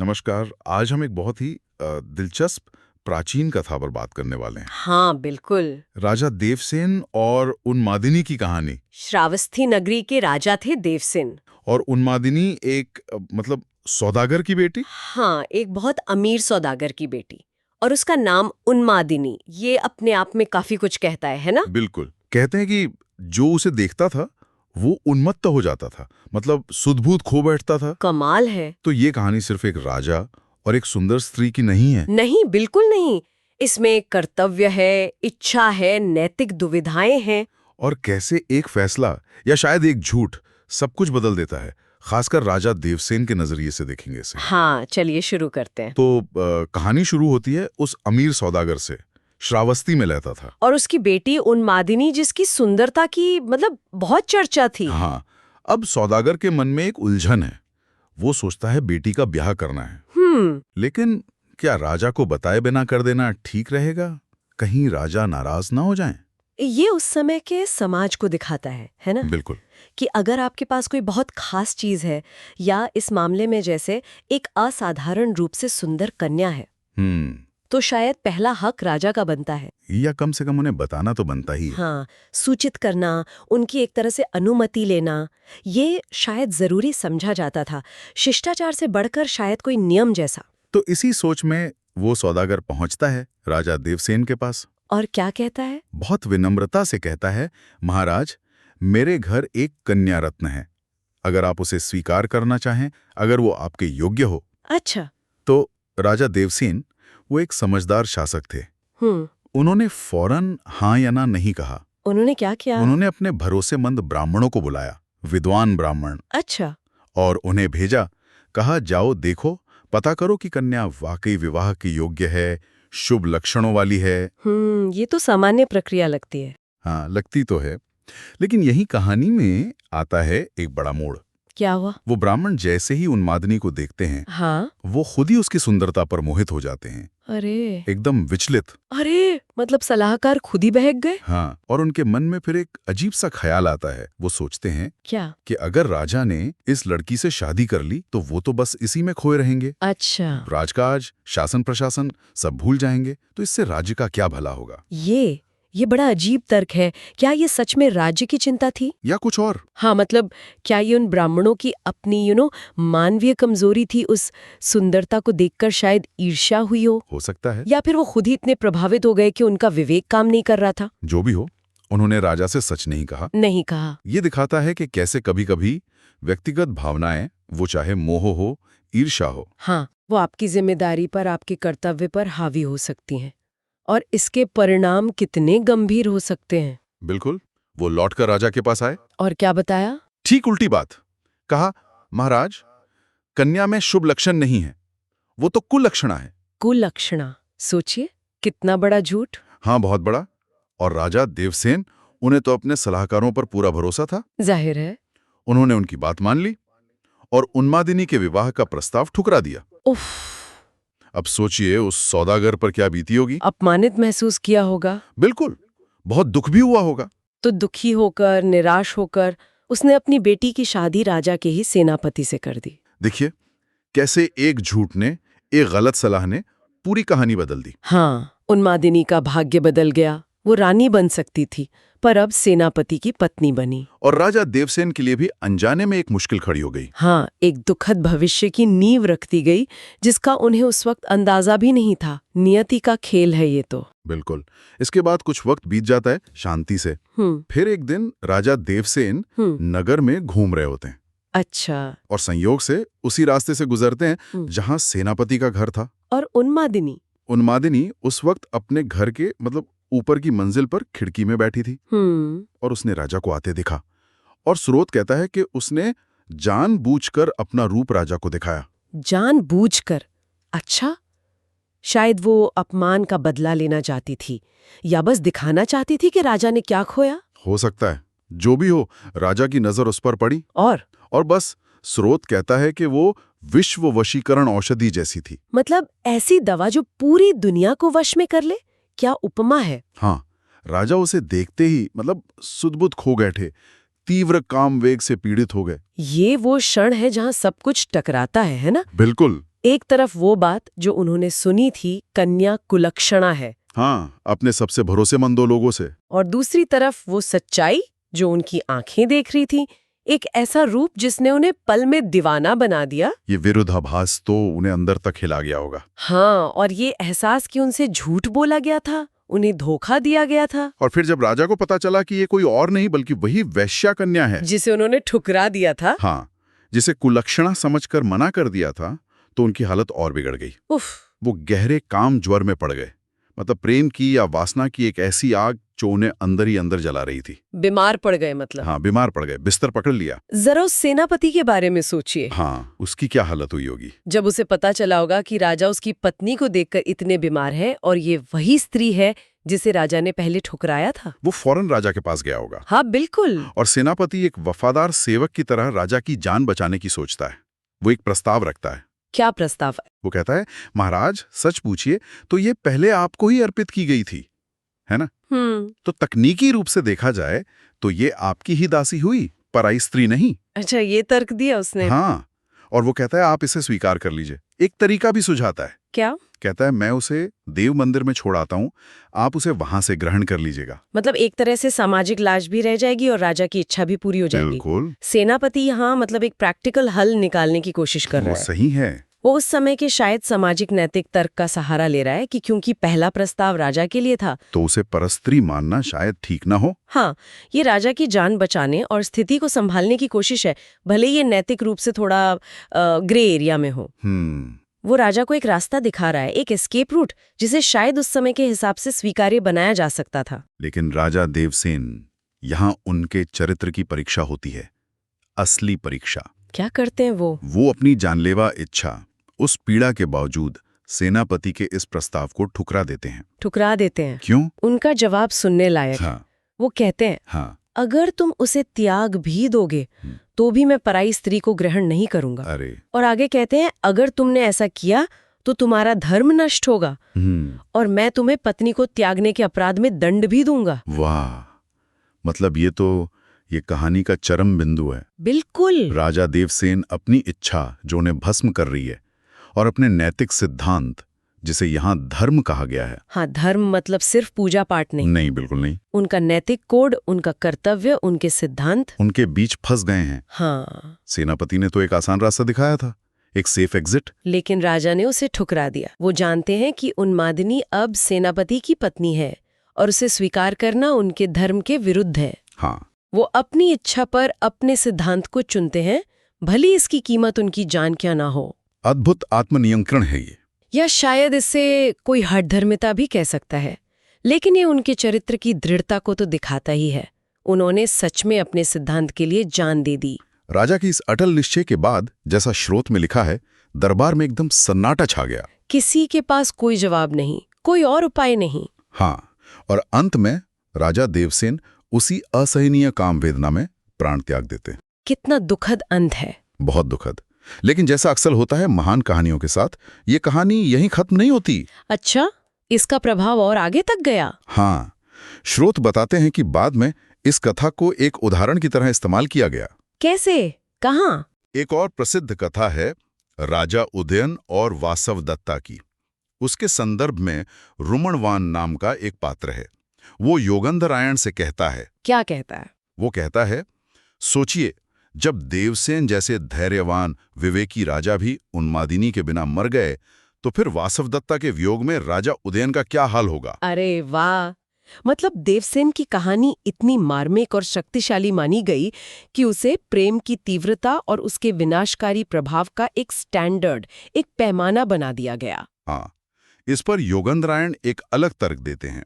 नमस्कार। आज हम एक बहुत ही दिलचस्प प्राचीन कथा पर बात करने वाले हैं। हाँ बिल्कुल। राजा देवसेन और उन्मादिनी की कहानी। श्रावस्ती नगरी के राजा थे देवसेन। और उन्मादिनी एक मतलब सौदागर की बेटी। हाँ, एक बहुत अमीर सौदागर की बेटी। और उसका नाम उन्मादिनी। ये अपने आप में काफी कुछ कहता है ना? बिल्कुल। कहते हैं कि जो उसे देखता था वो उन्मत्त हो जाता था, मतलब सुध-बूध खो बैठता था। कमाल है। तो ये कहानी सिर्फ एक राजा और एक सुंदर स्त्री की नहीं है। नहीं, बिल्कुल नहीं। इसमें कर्तव्य है, इच्छा है, नैतिक दुविधाएं हैं। और कैसे एक फैसला या शायद एक झूठ सब कुछ बदल देता है। खासकर राजा देवसेन के नजरिए से देखेंगे इसे। हाँ, चलिए शुरू करते हैं। तो कहानी शुरू होती है उस अमीर सौदागर से, श्रावस्ती में रहता था। और उसकी बेटी उन्मादिनी, जिसकी सुंदरता की मतलब बहुत चर्चा थी। हाँ, अब सौदागर के मन में एक उलझन है। वो सोचता है बेटी का ब्याह करना है, लेकिन क्या राजा को बताए बिना कर देना ठीक रहेगा? कहीं राजा नाराज ना हो जाएं? ये उस समय के समाज को दिखाता है ना? बिल्कुल। कि अगर आपके पास कोई बहुत खास चीज है, या इस मामले में जैसे एक असाधारण रूप से सुंदर कन्या है, तो शायद पहला हक राजा का बनता है। या कम से कम उन्हें बताना तो बनता ही है। हाँ, सूचित करना, उनकी एक तरह से अनुमति लेना, ये शायद जरूरी समझा जाता था, शिष्टाचार से बढ़कर शायद कोई नियम जैसा। तो इसी सोच में वो सौदागर पहुंचता है राजा देवसेन के पास। और क्या कहता है? बहुत विनम्रता से कहता है, महाराज, मेरे घर एक कन्या रत्न है। अगर आप उसे स्वीकार करना चाहें, अगर वो आपके योग्य हो। अच्छा। तो राजा देवसेन वो एक समझदार शासक थे। उन्होंने फौरन हाँ या ना नहीं कहा। उन्होंने क्या किया? उन्होंने अपने भरोसेमंद ब्राह्मणों को बुलाया, विद्वान ब्राह्मण। अच्छा। और उन्हें भेजा, कहा जाओ देखो, पता करो कि कन्या वाकई विवाह की योग्य है, शुभ लक्षणों वाली है। ये तो सामान्य प्रक्रिया लगती है। हाँ, लगती तो है, लेकिन यही कहानी में आता है एक बड़ा मोड़। क्या हुआ? वो ब्राह्मण जैसे ही उन्मादिनी को देखते हैं, हाँ। वो खुद ही उसकी सुंदरता पर मोहित हो जाते हैं। अरे, एकदम विचलित। अरे, मतलब सलाहकार खुद ही बहक गए? हाँ, और उनके मन में फिर एक अजीब सा ख्याल आता है। वो सोचते हैं क्या? कि अगर राजा ने इस लड़की से शादी कर ली तो वो तो बस इसी में खोए रहेंगे। अच्छा। राजकाज, शासन प्रशासन सब भूल जाएंगे, तो इससे राज्य का क्या भला होगा? ये बड़ा अजीब तर्क है। क्या ये सच में राज्य की चिंता थी, या कुछ और? हाँ, मतलब क्या ये उन ब्राह्मणों की अपनी मानवीय कमजोरी थी? उस सुंदरता को देखकर शायद ईर्ष्या हुई हो सकता है। या फिर वो खुद ही इतने प्रभावित हो गए कि उनका विवेक काम नहीं कर रहा था। जो भी हो, उन्होंने राजा से सच नहीं कहा। ये दिखाता है कि कैसे कभी-कभी व्यक्तिगत भावनाएं, वो चाहे मोह हो, ईर्ष्या हो, हाँ, वो आपकी जिम्मेदारी पर, आपके कर्तव्य पर हावी हो सकती हैं, और इसके परिणाम कितने गंभीर हो सकते हैं। बिल्कुल। वो लौटकर राजा के पास आए। और क्या बताया? ठीक उल्टी बात। कहा, महाराज, कन्या में शुभ लक्षण नहीं है, वो तो कुलक्षणा है। कुलक्षणा? सोचिए, कितना बड़ा झूठ। हाँ, बहुत बड़ा। और राजा देवसेन, उन्हें तो अपने सलाहकारों पर पूरा भरोसा था। जाहिर है। उन्होंने उनकी बात मान ली और उन्मादिनी के विवाह का प्रस्ताव ठुकरा दिया। उफ। अब सोचिए उस सौदागर पर क्या बीती होगी। अपमानित महसूस किया होगा। बिल्कुल। बहुत दुख भी हुआ होगा। तो दुखी होकर, निराश होकर उसने अपनी बेटी की शादी राजा के ही सेनापति से कर दी। देखिए कैसे एक झूठ ने, एक गलत सलाह ने पूरी कहानी बदल दी। हाँ, उन्मादिनी का भाग्य बदल गया। वो रानी बन सकती थी, पर अब सेनापति की पत्नी बनी। और राजा देवसेन के लिए भी अनजाने में एक मुश्किल खड़ी हो गई। हाँ, एक दुखद भविष्य की नींव रख दी गई, जिसका उन्हें उस वक्त अंदाजा भी नहीं था। नियति का खेल है ये तो। बिल्कुल। इसके बाद कुछ वक्त बीत जाता है शांति से। फिर एक दिन राजा देवसेन नगर में घूम रहे होते हैं। अच्छा। और संयोग से उसी रास्ते से गुजरते हैं जहां सेनापति का घर था। और उन्मादिनी उस वक्त अपने घर के मतलब ऊपर की मंजिल पर खिड़की में बैठी थी। और उसने राजा को आते देखा। और स्रोत कहता है कि उसने जानबूझकर अपना रूप राजा को दिखाया। जानबूझकर? अच्छा, शायद वो अपमान का बदला लेना चाहती थी, या बस दिखाना चाहती थी कि राजा ने क्या खोया। हो सकता है। जो भी हो, राजा की नजर उस पर पड़ी। और बस स्रोत कहता है कि वो विश्व वशीकरण औषधि जैसी थी। मतलब ऐसी दवा जो पूरी दुनिया को वश में कर ले? क्या उपमा है। हाँ, राजा उसे देखते ही मतलब सुध-बुध खो गए थे, तीव्र काम वेग से पीड़ित हो गए। ये वो क्षण है जहाँ सब कुछ टकराता है ना? बिल्कुल। एक तरफ वो बात जो उन्होंने सुनी थी, कन्या कुलक्षणा है, हाँ, अपने सबसे भरोसेमंद 2 लोगों से। और दूसरी तरफ वो सच्चाई जो उनकी आंखें देख रही थी, एक ऐसा रूप जिसने उन्हें पल में दीवाना बना दिया। ये विरोधाभास तो उन्हें अंदर तक हिला गया होगा। हाँ, और ये एहसास कि उनसे झूठ बोला गया था, उन्हें धोखा दिया गया था, और फिर जब राजा को पता चला कि ये कोई और नहीं बल्कि वही वैश्या कन्या है, जिसे उन्होंने ठुकरा दिया था, हाँ, जिसे कुलक्षणा समझकर मना कर दिया था, तो उनकी हालत और बिगड़ गई। उफ, वो गहरे काम ज्वर में पड़ गए। मतलब प्रेम की या वासना की एक ऐसी आग जो उन्हें अंदर ही अंदर जला रही थी। बीमार पड़ गए मतलब। हाँ, बीमार पड़ गए, बिस्तर पकड़ लिया। जरा उस सेनापति के बारे में सोचिए। हाँ, उसकी क्या हालत हुई होगी। जब उसे पता चला होगा कि राजा उसकी पत्नी को देखकर इतने बीमार है और ये वही स्त्री है जिसे राजा ने पहले ठुकराया था। वो फौरन राजा के पास गया होगा। हाँ बिल्कुल। और सेनापति एक वफादार सेवक की तरह राजा की जान बचाने की सोचता है। वो एक प्रस्ताव रखता है। क्या प्रस्ताव है? वो कहता है, महाराज सच पूछिए तो ये पहले आपको ही अर्पित की गई थी, है ना? तो तकनीकी रूप से देखा जाए तो ये आपकी ही दासी हुई, पराई स्त्री नहीं। अच्छा, ये तर्क दिया उसने। हाँ, और वो कहता है आप इसे स्वीकार कर लीजिए। एक तरीका भी सुझाता है। क्या? कहता है मैं उसे देव मंदिर में छोड़ आता हूँ, आप उसे वहां से ग्रहण कर लीजिएगा। मतलब एक तरह से सामाजिक लाज भी रह जाएगी और राजा की इच्छा भी पूरी हो जाएगी। बिल्कुल। सेनापति यहाँ मतलब एक प्रैक्टिकल हल निकालने की कोशिश कर रहा वो है। सही है। वो उस समय के शायद सामाजिक नैतिक तर्क का सहारा ले रहा है कि क्योंकि पहला प्रस्ताव राजा के लिए था, तो उसे परस्त्री मानना शायद ठीक ना हो। हाँ, ये राजा की जान बचाने और स्थिति को संभालने की कोशिश है, भले ये नैतिक रूप से थोड़ा ग्रे एरिया में हो। वो राजा को एक रास्ता दिखा रहा है, एक एस्केप रूट जिसे शायद उस समय के हिसाब से स्वीकार्य बनाया जा सकता था। लेकिन राजा देवसेन, यहाँ उनके चरित्र की परीक्षा होती है, असली परीक्षा। क्या करते हैं वो? वो अपनी जानलेवा इच्छा, उस पीड़ा के बावजूद सेनापति के इस प्रस्ताव को ठुकरा देते हैं। ठुकरा देते हैं। क्यों? उनका जवाब सुनने लायक। हाँ। वो कहते हैं, हाँ। अगर तुम उसे त्याग भी दोगे तो भी मैं पराई स्त्री को ग्रहण नहीं करूंगा। अरे। और आगे कहते हैं, अगर तुमने ऐसा किया तो तुम्हारा धर्म नष्ट होगा और मैं तुम्हें पत्नी को त्यागने के अपराध में दंड भी दूंगा। वाह, मतलब ये कहानी का चरम बिंदु है। बिल्कुल। राजा देवसेन अपनी इच्छा जो उन्हें भस्म कर रही है और अपने नैतिक सिद्धांत, जिसे यहाँ धर्म कहा गया है। हाँ, धर्म मतलब सिर्फ पूजा पाठ नहीं। नहीं, बिल्कुल नहीं। उनका नैतिक कोड, उनका कर्तव्य, उनके सिद्धांत, उनके बीच फंस गए हैं। हाँ। सेनापति ने तो एक आसान रास्ता दिखाया था, एक सेफ एग्जिट। लेकिन राजा ने उसे ठुकरा दिया। वो जानते हैं कि उन्मादिनी अब सेनापति की पत्नी है और उसे स्वीकार करना उनके धर्म के विरुद्ध है। हाँ। वो अपनी इच्छा पर अपने सिद्धांत को चुनते हैं, भली इसकी कीमत उनकी जान क्या ना हो। अद्भुत आत्मनियंत्रण है ये। या शायद इससे कोई हठधर्मिता भी कह सकता है, लेकिन ये उनके चरित्र की दृढ़ता को तो दिखाता ही है। उन्होंने सच में अपने सिद्धांत के लिए जान दे दी। राजा की इस अटल निश्चय के बाद, जैसा स्रोत में लिखा है, दरबार में एकदम सन्नाटा छा गया। किसी के पास कोई जवाब नहीं, कोई और उपाय नहीं। हाँ, और अंत में राजा देवसेन उसी असहनीय काम वेदना में प्राण त्याग देते। कितना दुखद अंत है। बहुत दुखद। लेकिन जैसा अक्सर होता है महान कहानियों के साथ, ये कहानी यहीं खत्म नहीं होती। अच्छा, इसका प्रभाव और आगे तक गया? हाँ, स्रोत बताते हैं कि बाद में इस कथा को एक उदाहरण की तरह इस्तेमाल किया गया। कैसे? कहाँ? एक और प्रसिद्ध कथा है राजा उदयन और वासवदत्ता की। उसके संदर्भ में रुमणवान नाम का एक पात्र है। वो योगंधरायण से कहता है। क्या कहता है? वो कहता है, सोचिए, जब देवसेन जैसे धैर्यवान विवेकी राजा भी उन्मादिनी के बिना मर गए, तो फिर वासवदत्ता के वियोग में राजा उदयन का क्या हाल होगा। अरे वाह, मतलब देवसेन की कहानी इतनी मार्मिक और शक्तिशाली मानी गई कि उसे प्रेम की तीव्रता और उसके विनाशकारी प्रभाव का एक स्टैंडर्ड, एक पैमाना बना दिया गया। हाँ, इस पर योगंधरायण एक अलग तर्क देते हैं।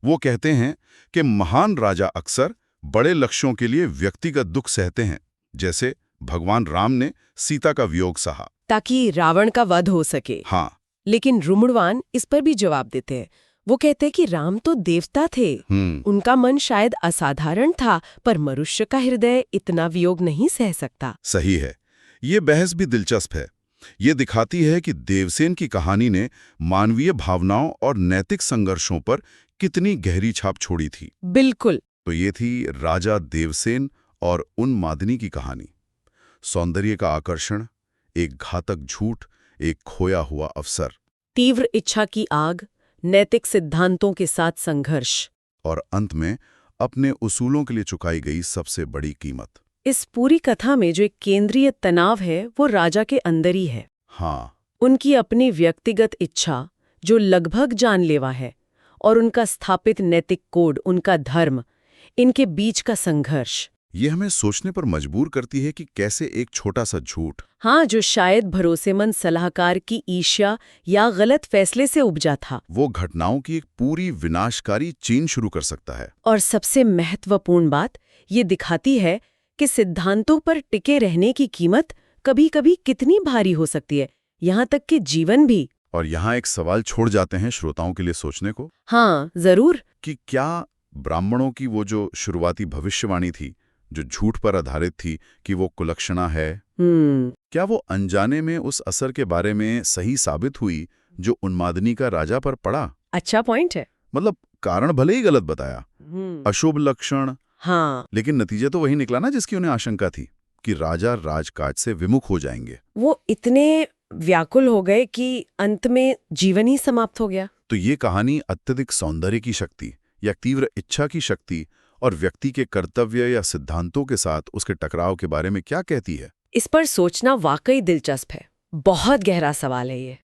वो कहते हैं कि महान राजा अक्सर बड़े लक्ष्यों के लिए व्यक्तिगत दुख सहते हैं, जैसे भगवान राम ने सीता का वियोग सहा ताकि रावण का वध हो सके। हाँ। लेकिन रुमणवान इस पर भी जवाब देते हैं। वो कहते हैं कि राम तो देवता थे, उनका मन शायद असाधारण था, पर मनुष्य का हृदय इतना वियोग नहीं सह सकता। सही है। ये बहस भी दिलचस्प है। ये दिखाती है कि देवसेन की कहानी ने मानवीय भावनाओं और नैतिक संघर्षों पर कितनी गहरी छाप छोड़ी थी। बिल्कुल। तो ये थी राजा देवसेन और उन्मादिनी की कहानी। सौंदर्य का आकर्षण, एक घातक झूठ, एक खोया हुआ अवसर, तीव्र इच्छा की आग, नैतिक सिद्धांतों के साथ संघर्ष। और अंत में अपने उसूलों के लिए चुकाई गई सबसे बड़ी कीमत। इस पूरी कथा में जो एक केंद्रीय तनाव है वो राजा के अंदर ही है। हाँ, उनकी अपनी व्यक्तिगत इच्छा जो लगभग जानलेवा है, और उनका स्थापित नैतिक कोड, उनका धर्म, इनके बीच का संघर्ष। ये हमें सोचने पर मजबूर करती है कि कैसे एक छोटा सा झूठ, हाँ, जो शायद भरोसेमंद सलाहकार की ईर्ष्या या गलत फैसले से उपजा था, वो घटनाओं की एक पूरी विनाशकारी चेन शुरू कर सकता है। और सबसे महत्वपूर्ण बात ये दिखाती है कि सिद्धांतों पर टिके रहने की कीमत कभी-कभी कितनी भारी हो सकती है, यहाँ तक कि जीवन भी। और यहाँ एक सवाल छोड़ जाते हैं श्रोताओं के लिए सोचने को, हाँ, जरूर। कि क्या ब्राह्मणों की वो जो शुरुआती भविष्यवाणी थी, जो झूठ पर आधारित थी कि वो कुलक्षणा है, क्या वो अनजाने में उस असर के बारे में सही साबित हुई जो उन्मादनी का राजा पर पड़ा? अच्छा पॉइंट है। मतलब कारण भले ही गलत बताया, अशुभ लक्षण, हाँ, लेकिन नतीजा तो वही निकला ना जिसकी उन्हें आशंका थी, कि राजा राजकाज से विमुख हो जाएंगे। वो इतने व्याकुल हो गए कि अंत में जीवन ही समाप्त हो गया। तो ये कहानी अत्यधिक सौंदर्य की शक्ति या तीव्र इच्छा की शक्ति और व्यक्ति के कर्तव्य या सिद्धांतों के साथ उसके टकराव के बारे में क्या कहती है? इस पर सोचना वाकई दिलचस्प है। बहुत गहरा सवाल है ये।